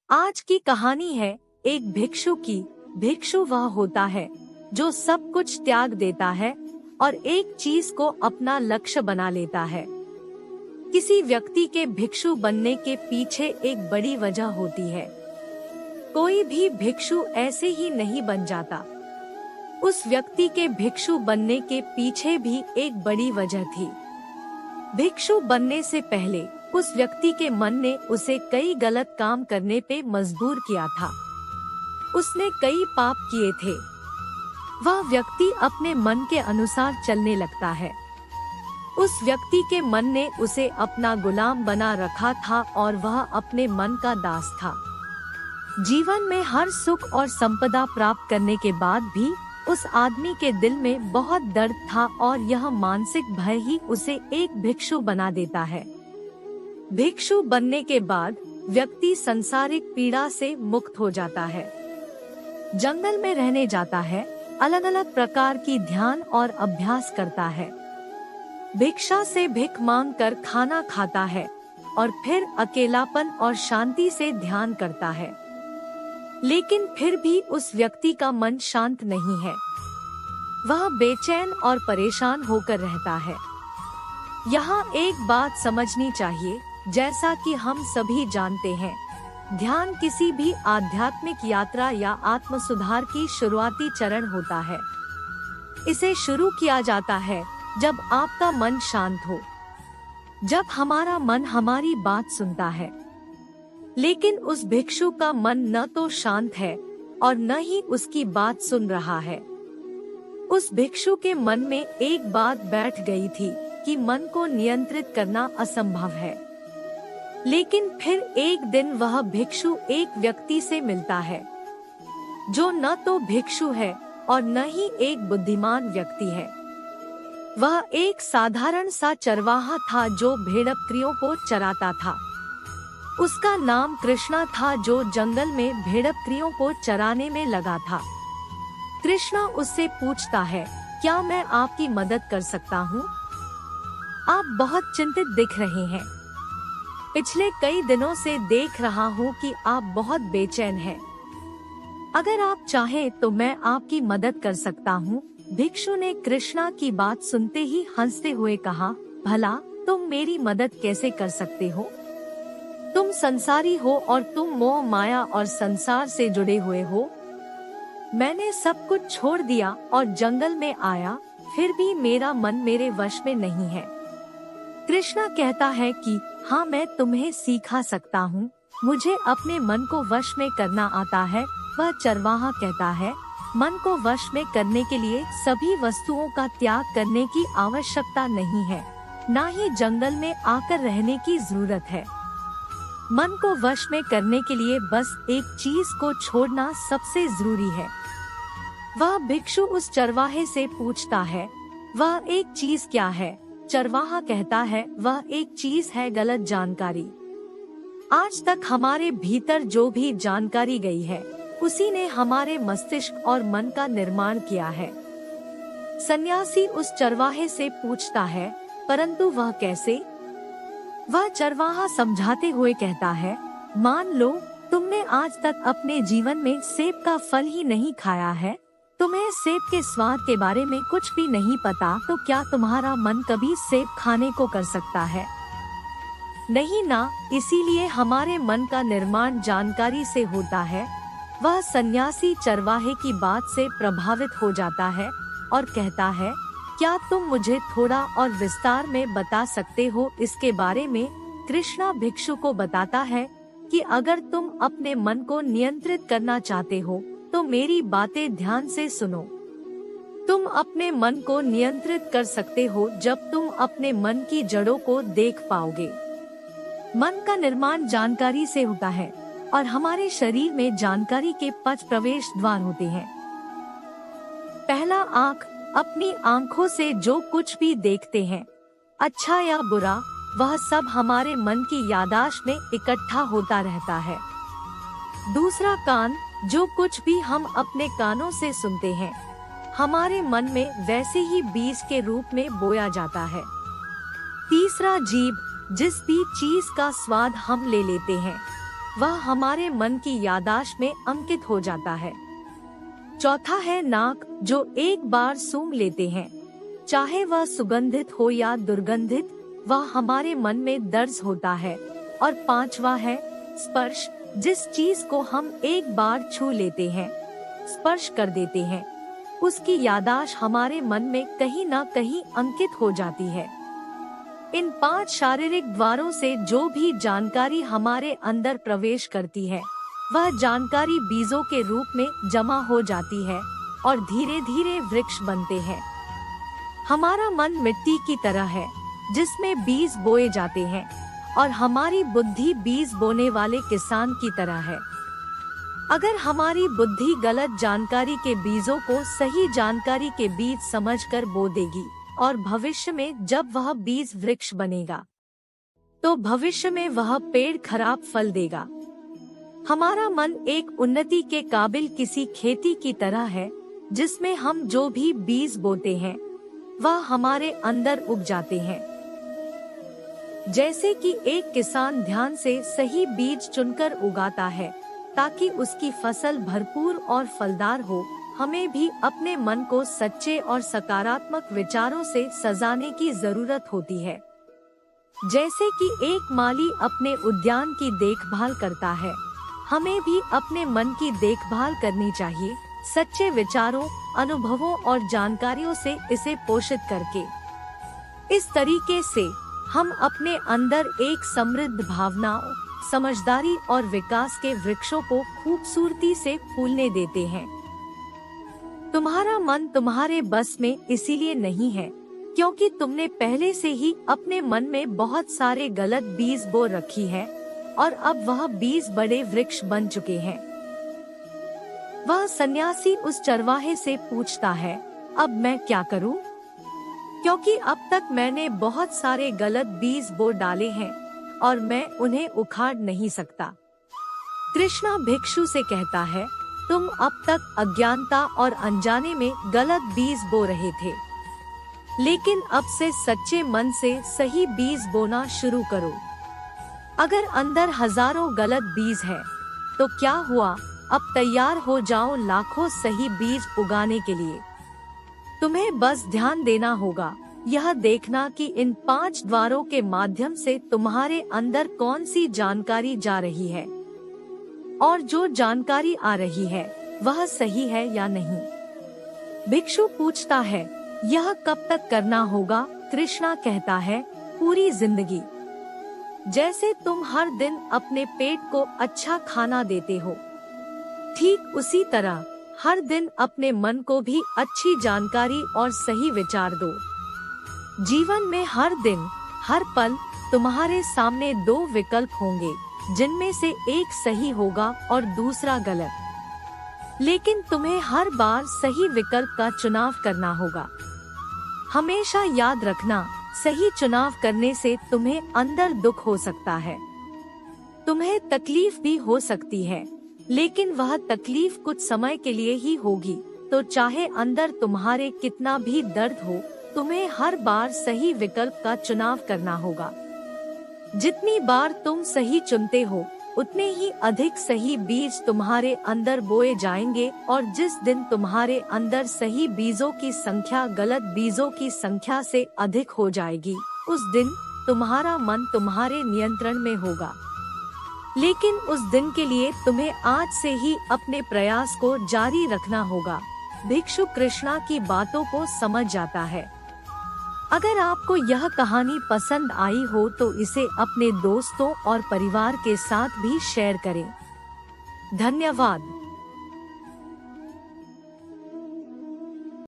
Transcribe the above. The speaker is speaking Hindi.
आज की कहानी है एक भिक्षु की। भिक्षु वह होता है जो सब कुछ त्याग देता है और एक चीज को अपना लक्ष्य बना लेता है। किसी व्यक्ति के भिक्षु बनने के पीछे एक बड़ी वजह होती है। कोई भी भिक्षु ऐसे ही नहीं बन जाता। उस व्यक्ति के भिक्षु बनने के पीछे भी एक बड़ी वजह थी। भिक्षु बनने से पहले उस व्यक्ति के मन ने उसे कई गलत काम करने पे मजबूर किया था। उसने कई पाप किए थे। वह व्यक्ति अपने मन के अनुसार चलने लगता है। उस व्यक्ति के मन ने उसे अपना गुलाम बना रखा था और वह अपने मन का दास था। जीवन में हर सुख और संपदा प्राप्त करने के बाद भी उस आदमी के दिल में बहुत दर्द था और यह मानसिक भय ही उसे एक भिक्षु बना देता है। भिक्षु बनने के बाद व्यक्ति सांसारिक पीड़ा से मुक्त हो जाता है। जंगल में रहने जाता है, अलग अलग प्रकार की ध्यान और अभ्यास करता है। भिक्षा से भिख मांग कर खाना खाता है और फिर अकेलापन और शांति से ध्यान करता है। लेकिन फिर भी उस व्यक्ति का मन शांत नहीं है। वह बेचैन और परेशान होकर रहता है। यहाँ एक बात समझनी चाहिए, जैसा कि हम सभी जानते हैं, ध्यान किसी भी आध्यात्मिक यात्रा या आत्म सुधार की शुरुआती चरण होता है। इसे शुरू किया जाता है जब आपका मन शांत हो, जब हमारा मन हमारी बात सुनता है। लेकिन उस भिक्षु का मन न तो शांत है और न ही उसकी बात सुन रहा है। उस भिक्षु के मन में एक बात बैठ गई थी कि मन को नियंत्रित करना असंभव है। लेकिन फिर एक दिन वह भिक्षु एक व्यक्ति से मिलता है जो न तो भिक्षु है और न ही एक बुद्धिमान व्यक्ति है। वह एक साधारण सा चरवाहा था जो भेड़-बकरियों को चराता था। उसका नाम कृष्णा था, जो जंगल में भेड़-बकरियों को चराने में लगा था। कृष्णा उससे पूछता है, क्या मैं आपकी मदद कर सकता हूँ? आप बहुत चिंतित दिख रहे हैं। पिछले कई दिनों से देख रहा हूँ कि आप बहुत बेचैन हैं। अगर आप चाहें तो मैं आपकी मदद कर सकता हूँ। भिक्षु ने कृष्णा की बात सुनते ही हंसते हुए कहा, भला तुम मेरी मदद कैसे कर सकते हो? तुम संसारी हो और तुम मोह माया और संसार से जुड़े हुए हो। मैंने सब कुछ छोड़ दिया और जंगल में आया, फिर भी मेरा मन मेरे वश में नहीं है। कृष्णा कहता है कि हाँ, मैं तुम्हें सिखा सकता हूँ। मुझे अपने मन को वश में करना आता है। वह चरवाहा कहता है, मन को वश में करने के लिए सभी वस्तुओं का त्याग करने की आवश्यकता नहीं है, न ही जंगल में आकर रहने की जरूरत है। मन को वश में करने के लिए बस एक चीज को छोड़ना सबसे जरूरी है। वह भिक्षु उस चरवाहे से पूछता है, वह एक चीज क्या है? चरवाहा कहता है, वह एक चीज है गलत जानकारी। आज तक हमारे भीतर जो भी जानकारी गई है, उसी ने हमारे मस्तिष्क और मन का निर्माण किया है। सन्यासी उस चरवाहे से पूछता है, परंतु वह कैसे? वह चरवाहा समझाते हुए कहता है, मान लो तुमने आज तक अपने जीवन में सेब का फल ही नहीं खाया है, तुम्हें सेब के स्वाद के बारे में कुछ भी नहीं पता, तो क्या तुम्हारा मन कभी सेब खाने को कर सकता है? नहीं ना। इसीलिए हमारे मन का निर्माण जानकारी से होता है। वह सन्यासी चरवाहे की बात से प्रभावित हो जाता है और कहता है, क्या तुम मुझे थोड़ा और विस्तार में बता सकते हो इसके बारे में? कृष्णा भिक्षु को बताता है कि अगर तुम अपने मन को नियंत्रित करना चाहते हो तो मेरी बातें ध्यान से सुनो। तुम अपने मन को नियंत्रित कर सकते हो जब तुम अपने मन की जड़ों को देख पाओगे। मन का निर्माण जानकारी से होता है और हमारे शरीर में जानकारी के 5 प्रवेश द्वार होते हैं। पहला, आँख। अपनी आँखों से जो कुछ भी देखते हैं, अच्छा या बुरा, वह सब हमारे मन की याददाश्त में इकट्ठा होता रहता है। दूसरा, कान। जो कुछ भी हम अपने कानों से सुनते हैं, हमारे मन में वैसे ही बीज के रूप में बोया जाता है। तीसरा, जीभ। जिस भी चीज का स्वाद हम ले लेते हैं, वह हमारे मन की याददाश्त में अंकित हो जाता है। चौथा है नाक, जो एक बार सूंघ लेते हैं, चाहे वह सुगंधित हो या दुर्गंधित, वह हमारे मन में दर्ज होता है। और पांचवा है स्पर्श, जिस चीज को हम एक बार छू लेते हैं, स्पर्श कर देते हैं, उसकी याददाश्त हमारे मन में कहीं न कहीं अंकित हो जाती है। इन 5 शारीरिक द्वारों से जो भी जानकारी हमारे अंदर प्रवेश करती है, वह जानकारी बीजों के रूप में जमा हो जाती है और धीरे धीरे वृक्ष बनते हैं। हमारा मन मिट्टी की तरह है जिसमें बीज बोए जाते हैं, और हमारी बुद्धि बीज बोने वाले किसान की तरह है। अगर हमारी बुद्धि गलत जानकारी के बीजों को सही जानकारी के बीज समझकर बो देगी, और भविष्य में जब वह बीज वृक्ष बनेगा, तो भविष्य में वह पेड़ खराब फल देगा। हमारा मन एक उन्नति के काबिल किसी खेती की तरह है, जिसमें हम जो भी बीज बोते हैं, वह हमारे अंदर उग जाते हैं। जैसे कि एक किसान ध्यान से सही बीज चुनकर उगाता है ताकि उसकी फसल भरपूर और फलदार हो, हमें भी अपने मन को सच्चे और सकारात्मक विचारों से सजाने की जरूरत होती है। जैसे कि एक माली अपने उद्यान की देखभाल करता है, हमें भी अपने मन की देखभाल करनी चाहिए, सच्चे विचारों, अनुभवों और जानकारियों से इसे पोषित करके। इस तरीके से हम अपने अंदर एक समृद्ध भावनाओं, समझदारी और विकास के वृक्षों को खूबसूरती से फूलने देते हैं। तुम्हारा मन तुम्हारे बस में इसीलिए नहीं है क्योंकि तुमने पहले से ही अपने मन में बहुत सारे गलत बीज बो रखी है, और अब वह बीज बड़े वृक्ष बन चुके हैं। वह सन्यासी उस चरवाहे से पूछता है, अब मैं क्या करूं? क्योंकि अब तक मैंने बहुत सारे गलत बीज बो डाले हैं और मैं उन्हें उखाड़ नहीं सकता। कृष्णा भिक्षु से कहता है, तुम अब तक अज्ञानता और अनजाने में गलत बीज बो रहे थे, लेकिन अब से सच्चे मन से सही बीज बोना शुरू करो। अगर अंदर हजारों गलत बीज है, तो क्या हुआ, अब तैयार हो जाओ लाखों सही बीज उगाने के लिए। तुम्हें बस ध्यान देना होगा, यह देखना कि इन 5 द्वारों के माध्यम से तुम्हारे अंदर कौन सी जानकारी जा रही है, और जो जानकारी आ रही है वह सही है या नहीं। भिक्षु पूछता है, यह कब तक करना होगा? कृष्णा कहता है, पूरी जिंदगी। जैसे तुम हर दिन अपने पेट को अच्छा खाना देते हो, ठीक उसी तरह हर दिन अपने मन को भी अच्छी जानकारी और सही विचार दो। जीवन में हर दिन, हर पल तुम्हारे सामने 2 विकल्प होंगे, जिनमें से एक सही होगा और दूसरा गलत, लेकिन तुम्हें हर बार सही विकल्प का चुनाव करना होगा। हमेशा याद रखना, सही चुनाव करने से तुम्हें अंदर दुख हो सकता है, तुम्हें तकलीफ भी हो सकती है, लेकिन वह तकलीफ कुछ समय के लिए ही होगी। तो चाहे अंदर तुम्हारे कितना भी दर्द हो, तुम्हें हर बार सही विकल्प का चुनाव करना होगा। जितनी बार तुम सही चुनते हो, उतने ही अधिक सही बीज तुम्हारे अंदर बोए जाएंगे, और जिस दिन तुम्हारे अंदर सही बीजों की संख्या गलत बीजों की संख्या से अधिक हो जाएगी, उस दिन तुम्हारा मन तुम्हारे नियंत्रण में होगा। लेकिन उस दिन के लिए तुम्हें आज से ही अपने प्रयास को जारी रखना होगा। भिक्षु कृष्णा की बातों को समझ जाता है। अगर आपको यह कहानी पसंद आई हो तो इसे अपने दोस्तों और परिवार के साथ भी शेयर करें। धन्यवाद।